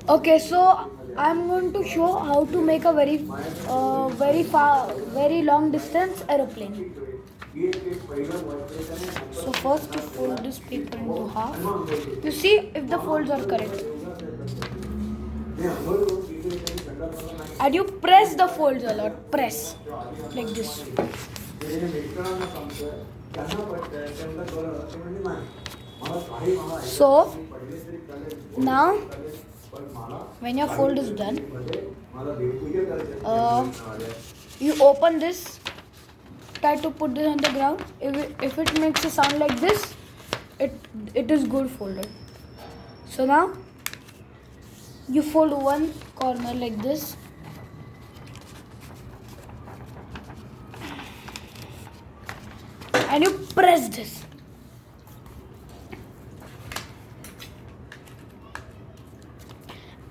Okay, so I'm going to show how to make a very long distance aeroplane. So first you fold this paper into half. You see if the folds are correct. And you press the folds a lot. Press like this. So now when your fold is done, you open this, try to put this on the ground. If it makes a sound like this, it is good folded. So now you fold one corner like this, and you press this.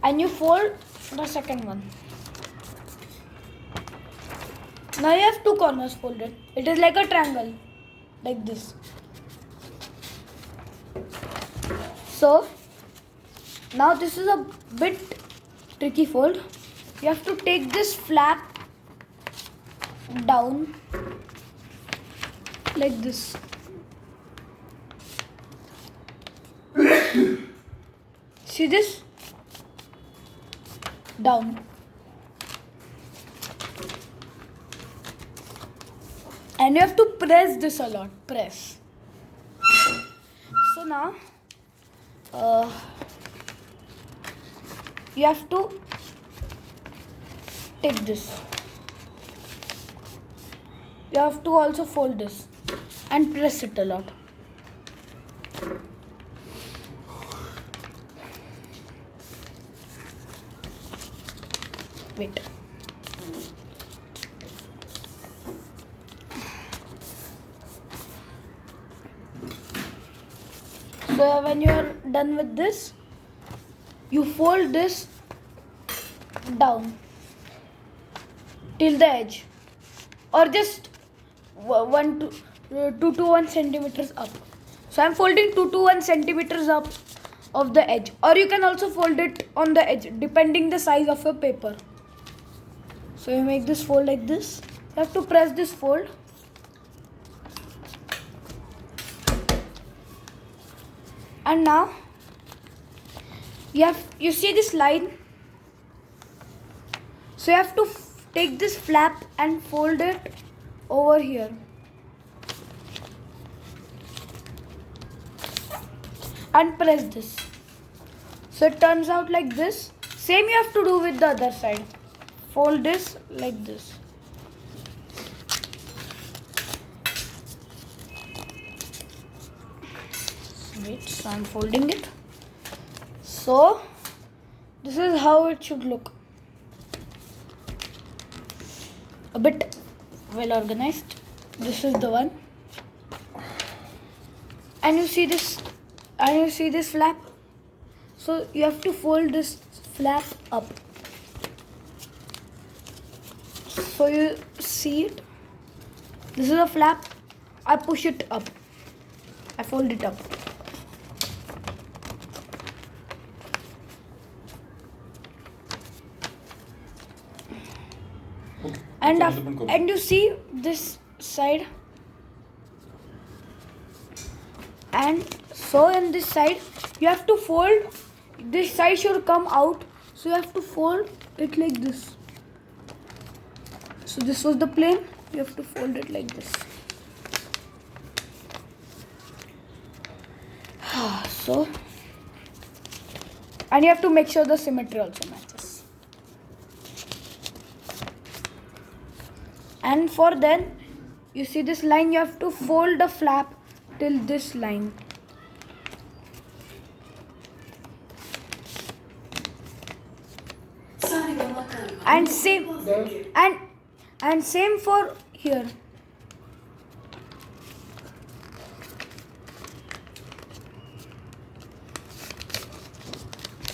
And you fold the second one. Now you have two corners folded. It is like a triangle, like this. So now this is a bit tricky fold. You have to take this flap down like this. See this? Down. And you have to press this a lot. Press. So now you have to take this. You have to also fold this and press it a lot. Wait. So when you are done with this, you fold this down till the edge, or just 2 to 1 centimeters up. So I'm folding 2 to 1 centimeters up of the edge, or you can also fold it on the edge depending the size of your paper. So you make this fold like this. You have to press this fold. And now you see this line. So you have to take this flap and fold it over here. And press this. So it turns out like this. Same you have to do with the other side. Fold this like this. Wait, so I'm folding it. So this is how it should look. A bit well organized. This is the one. And you see this flap. So you have to fold this flap up. So you see it. This is a flap. I push it up. I fold it up. And you see this side. And so in this side, you have to fold. This side should come out. So you have to fold it like this. So this was the plane. You have to fold it like this. So, and you have to make sure the symmetry also matches. And for then, you see this line, you have to fold the flap till this line. And same for here.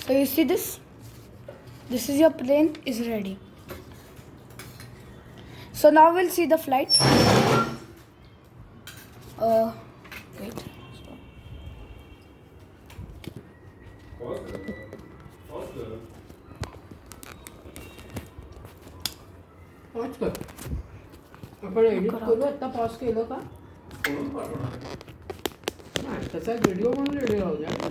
So you see this? This is your plane is ready. So now we'll see the flight. Wait. Faster. Pause कर. आपण edit करू. आता pause केलं का? नाही, तसा video म्हणून ready राहू द्या.